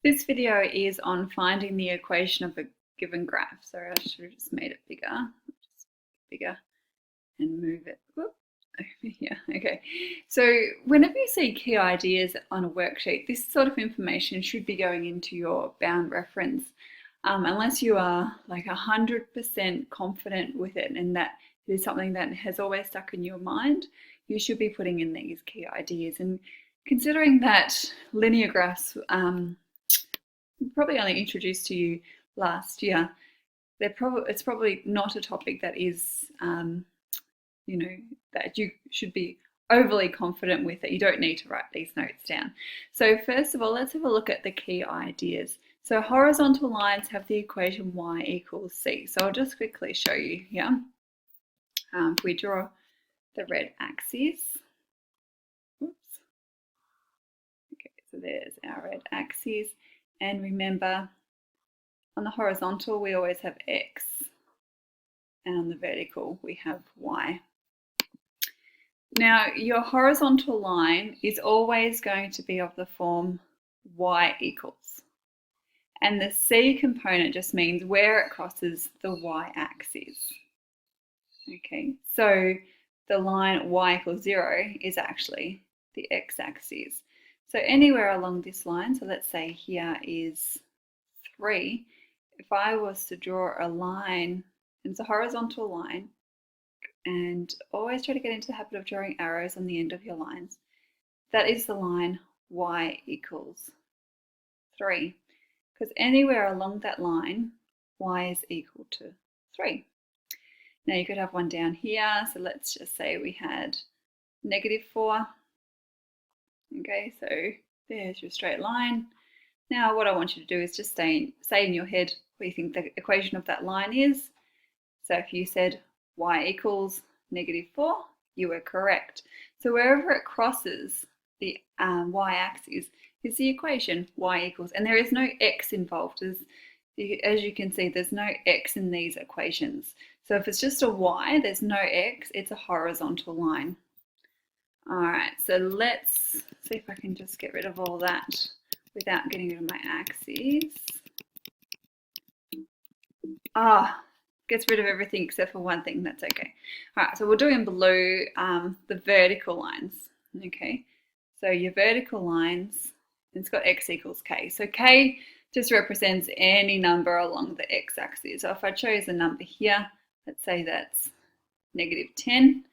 This video is on finding the equation of a given graph. Sorry, I should have just made it bigger. Just bigger and move it over here. Okay. So whenever you see key ideas on a worksheet, this sort of information should be going into your bound reference. Unless you are like 100% confident with it and that it is something that has always stuck in your mind, you should be putting in these key ideas. And considering that linear graphs probably only introduced to you last year, it's probably not a topic that is, that you should be overly confident with, that you don't need to write these notes down. So first of all, let's have a look at the key ideas. So horizontal lines have the equation y equals c. So I'll just quickly show you here. If we draw the red axis, oops. Okay, so there's our red axis. And remember, on the horizontal, we always have x, and on the vertical, we have y. Now, your horizontal line is always going to be of the form y equals. And the c component just means where it crosses the y-axis. Okay, so the line y equals 0 is actually the x-axis. So anywhere along this line, so let's say here is 3, if I was to draw a line, and it's a horizontal line, and always try to get into the habit of drawing arrows on the end of your lines, that is the line y equals 3. Because anywhere along that line, y is equal to 3. Now you could have one down here, so let's just say we had -4. Okay, so there's your straight line. Now what I want you to do is just say in your head what you think the equation of that line is. So if you said y equals -4, you were correct. So wherever it crosses the y-axis is the equation y equals, and there is no x involved. As you can see, there's no x in these equations. So if it's just a y, there's no x, it's a horizontal line. All right, so let's see if I can just get rid of all that without getting rid of my axes. Gets rid of everything except for one thing, that's okay. All right, so we'll do in blue the vertical lines, okay? So your vertical lines, it's got x equals k. So k just represents any number along the x-axis. So if I chose a number here, let's say that's -10.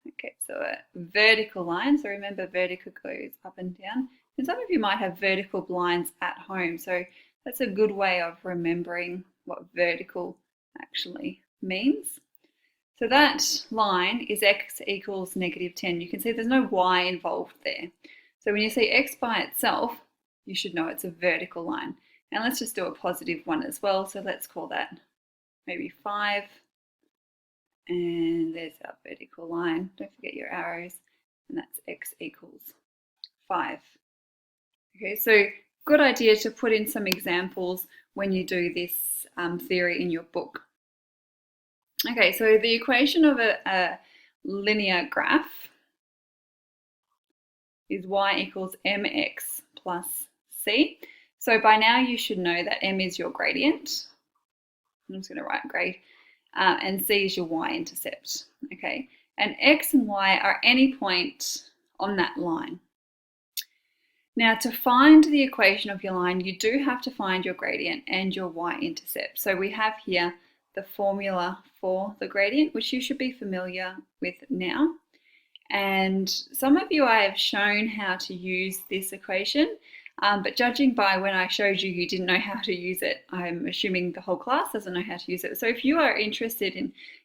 Okay, so a vertical line, so remember vertical goes up and down. And some of you might have vertical blinds at home, so that's a good way of remembering what vertical actually means. So that line is x equals -10. You can see there's no y involved there. So when you see x by itself, you should know it's a vertical line. And let's just do a positive one as well. So let's call that maybe 5. And there's our vertical line. Don't forget your arrows. And that's x equals 5. Okay, so good idea to put in some examples when you do this theory in your book. Okay, so the equation of a linear graph is y equals mx plus c. So by now you should know that m is your gradient. I'm just going to write grade. And c is your y-intercept, okay? And x and y are any point on that line. Now, to find the equation of your line, you do have to find your gradient and your y-intercept. So we have here the formula for the gradient, which you should be familiar with now. And some of you, I have shown how to use this equation, but judging by when I showed you, you didn't know how to use it. I'm assuming the whole class doesn't know how to use it. So if you are interested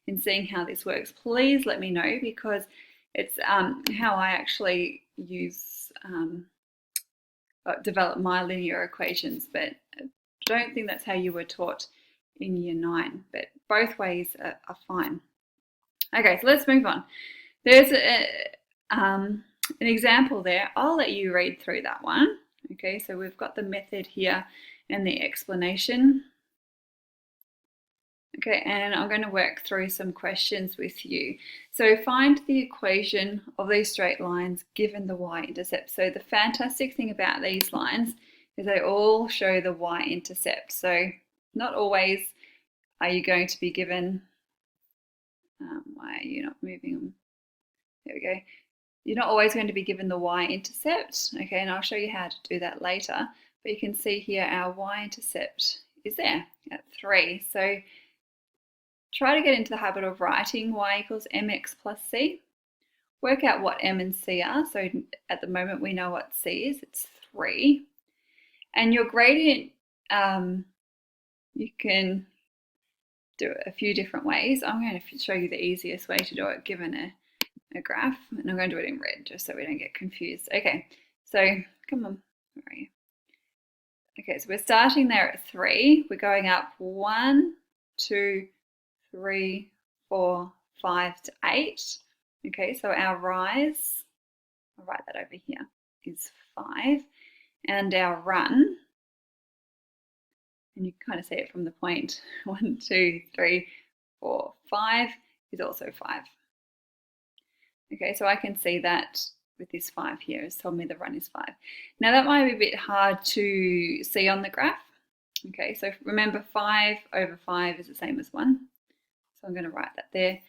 in seeing how this works, please let me know, because it's how I actually develop my linear equations, but I don't think that's how you were taught in year 9, but both ways are fine. Okay, so let's move on. There's an example there. I'll let you read through that one. Okay, so we've got the method here and the explanation. Okay, and I'm going to work through some questions with you. So find the equation of these straight lines given the y-intercept. So the fantastic thing about these lines is they all show the y-intercept. So not always are you going to be given, why are you not moving them? There we go. You're not always going to be given the y-intercept, okay, and I'll show you how to do that later. But you can see here our y-intercept is there at 3. So try to get into the habit of writing y equals mx plus c. Work out what m and c are. So at the moment we know what c is, it's 3. And your gradient, you can do it a few different ways. I'm going to show you the easiest way to do it given a graph, and I'm going to do it in red just so we don't get confused. Okay, so come on, where are you? Okay, so we're starting there at 3. We're going up 1, 2, 3, 4, 5 to 8. Okay, so our rise, I'll write that over here, is 5. And our run, and you can kind of see it from the point 1, 2, 3, 4, 5 is also 5. Okay, so I can see that with this 5 here, it's told me the run is 5. Now that might be a bit hard to see on the graph. Okay, so remember 5 over 5 is the same as 1. So I'm going to write that there.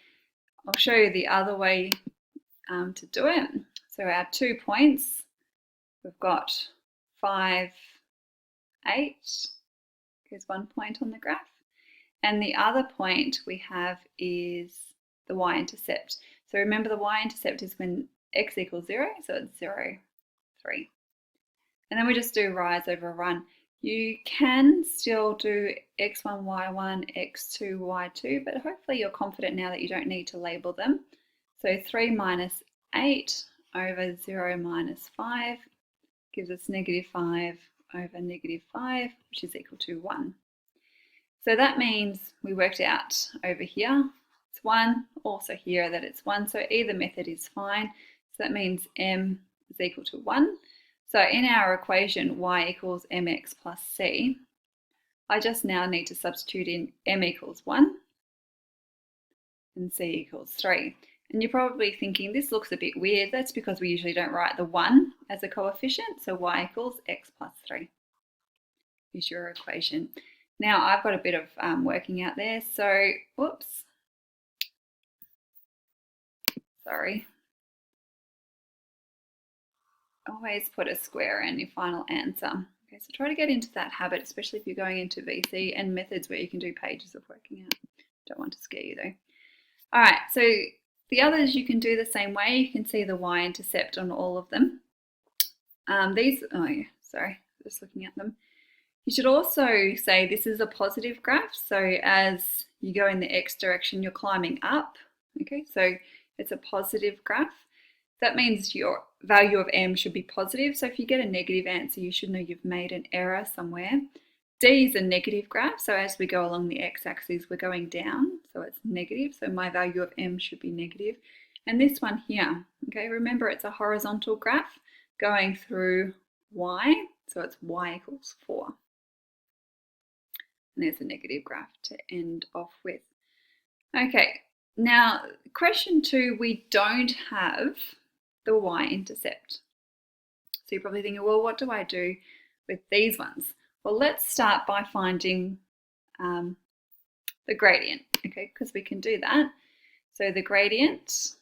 I'll show you the other way to do it. So our 2 points, we've got 5, 8. There's 1 point on the graph. And the other point we have is the y-intercept. So remember the y-intercept is when x equals 0, so it's 0, 3. And then we just do rise over run. You can still do x1, y1, x2, y2, but hopefully you're confident now that you don't need to label them. So 3 minus 8 over 0 minus 5 gives us -5 over -5, which is equal to 1. So that means we worked out over here, it's 1, also here that it's 1, so either method is fine. So that means m is equal to 1. So in our equation y equals mx plus c, I just now need to substitute in m equals 1 and c equals 3. And you're probably thinking, this looks a bit weird. That's because we usually don't write the 1 as a coefficient. So y equals x plus 3 is your equation. Now I've got a bit of working out there. So, whoops. Sorry. Always put a square in your final answer. Okay, so try to get into that habit, especially if you're going into VC and methods where you can do pages of working out. Don't want to scare you though. All right, so the others you can do the same way. You can see the y-intercept on all of them. Just looking at them. You should also say this is a positive graph. So as you go in the x direction, you're climbing up. Okay, so it's a positive graph. That means your value of m should be positive. So if you get a negative answer, you should know you've made an error somewhere. D is a negative graph, so as we go along the x-axis, we're going down, so it's negative, so my value of m should be negative. And this one here, okay, remember it's a horizontal graph going through y, so it's y equals 4. And there's a negative graph to end off with. Okay, now question 2, we don't have the y-intercept. So you're probably thinking, well, what do I do with these ones? Well, let's start by finding the gradient, okay, because we can do that. So the gradient,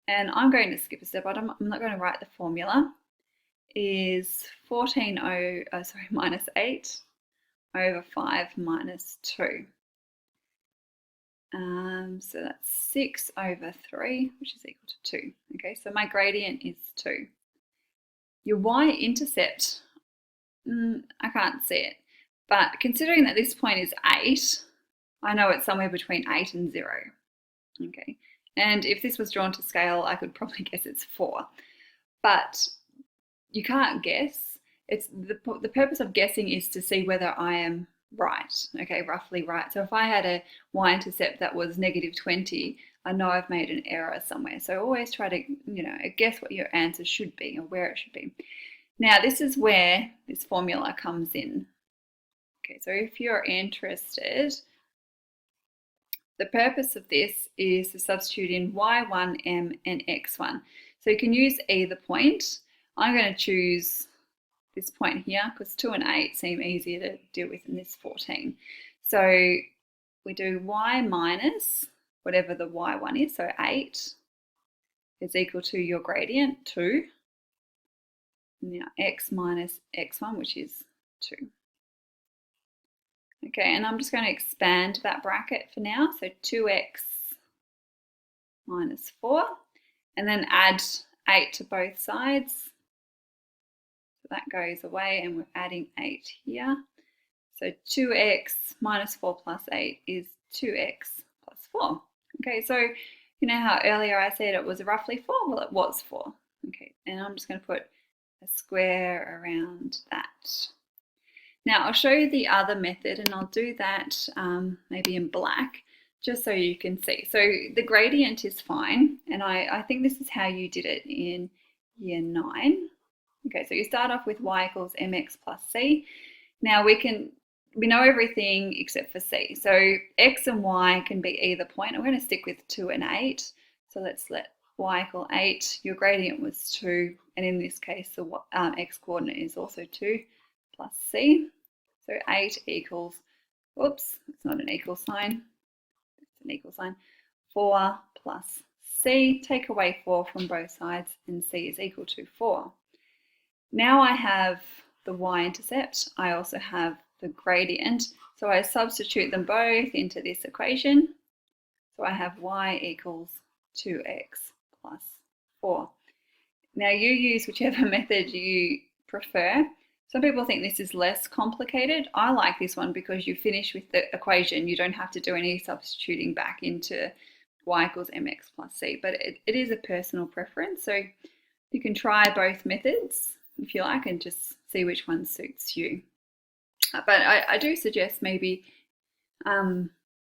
and I'm going to skip a step, I'm not going to write the formula, is minus 8 over 5 minus 2. So that's 6 over 3, which is equal to 2. Okay, so my gradient is 2. Your y-intercept, I can't see it, but considering that this point is 8, I know it's somewhere between 8 and 0. Okay, and if this was drawn to scale, I could probably guess it's 4. But you can't guess. It's the purpose of guessing is to see whether I am right, okay, roughly right. So if I had a y-intercept that was -20, I know I've made an error somewhere. So always try to, guess what your answer should be or where it should be. Now this is where this formula comes in. Okay, so if you're interested, the purpose of this is to substitute in y1, m, and x1. So you can use either point. I'm going to choose this point here, because 2 and 8 seem easier to deal with than this 14. So we do y minus whatever the y1 is, so 8 is equal to your gradient, 2. Now x minus x1, which is 2. Okay, and I'm just going to expand that bracket for now. So 2x minus 4, and then add 8 to both sides. So that goes away, and we're adding 8 here. So 2x minus 4 plus 8 is 2x plus 4. Okay, so you know how earlier I said it was roughly 4? Well, it was 4. Okay, and I'm just going to put a square around that. Now I'll show you the other method, and I'll do that maybe in black, just so you can see. So the gradient is fine, and I think this is how you did it in year 9. Okay, so you start off with y equals mx plus c. Now we know everything except for c. So x and y can be either point. I'm going to stick with 2 and 8. So let's let y equal 8. Your gradient was 2, and in this case the x coordinate is also 2 plus c. So 8 equals, whoops, it's not an equal sign, it's an equal sign, 4 plus c. Take away 4 from both sides, and c is equal to 4. Now I have the y-intercept, I also have the gradient, so I substitute them both into this equation. So I have y equals 2x plus 4. Now you use whichever method you prefer. Some people think this is less complicated. I like this one because you finish with the equation. You don't have to do any substituting back into y equals mx plus c, but it is a personal preference. So you can try both methods if you like and just see which one suits you. But I do suggest maybe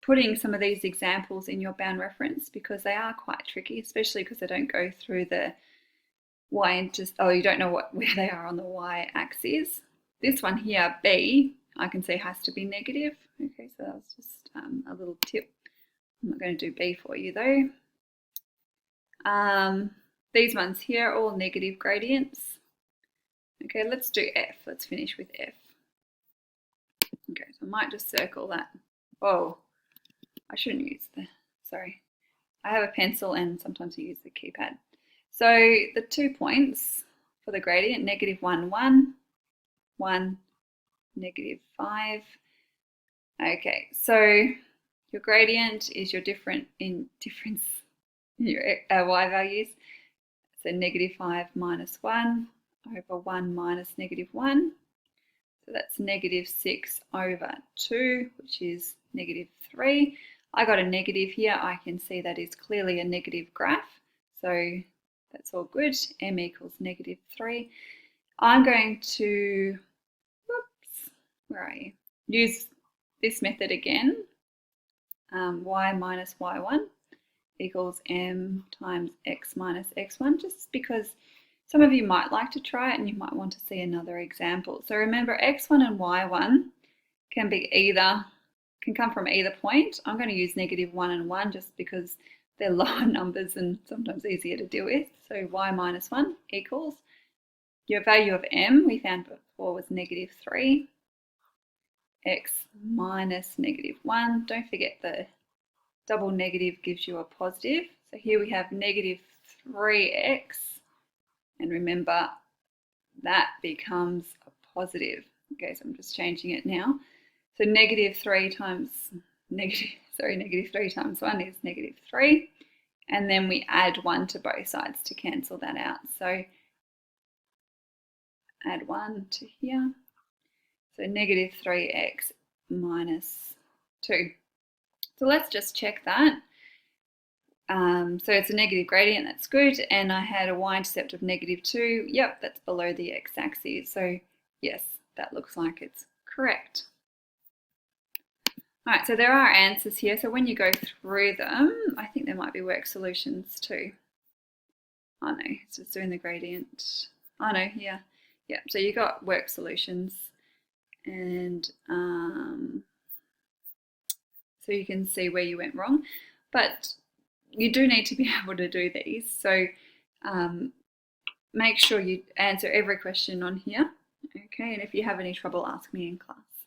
putting some of these examples in your bound reference, because they are quite tricky, especially because they don't go through the you don't know where they are on the y-axis. This one here, b, I can see has to be negative. Okay, so that was just a little tip. I'm not going to do b for you though. These ones here are all negative gradients. Okay, let's do f. Let's finish with f. Okay, so I might just circle that. Oh, I shouldn't use sorry. I have a pencil and sometimes I use the keypad. So the 2 points for the gradient, -1, 1, 1, -5. Okay, so your gradient is your difference in your y values. So -5 minus 1 over 1 minus -1. So that's -6 over 2, which is -3. I got a negative here. I can see that is clearly a negative graph. So that's all good. M equals -3. I'm going to, whoops, where are you? Use this method again. Y minus y1 equals m times x minus x1, just because some of you might like to try it and you might want to see another example. So remember, x1 and y1 can come from either point. I'm going to use -1 and 1 just because they're lower numbers and sometimes easier to deal with. So y minus 1 equals, your value of m we found before was -3, x minus -1. Don't forget the double negative gives you a positive. So here we have -3x, and remember that becomes a positive. Okay, so I'm just changing it now. So -3 times -3 times 1 is -3, and then we add 1 to both sides to cancel that out. So add 1 to here. So -3x minus 2. So let's just check that. So it's a negative gradient, that's good, and I had a y-intercept of -2. Yep, that's below the x-axis. So yes, that looks like it's correct. All right, so there are answers here. So when you go through them, I think there might be work solutions too. Oh no, it's just doing the gradient. Oh no, yeah. Yeah, so you got work solutions, and so you can see where you went wrong. But you do need to be able to do these. So make sure you answer every question on here, Okay, and if you have any trouble, ask me in class.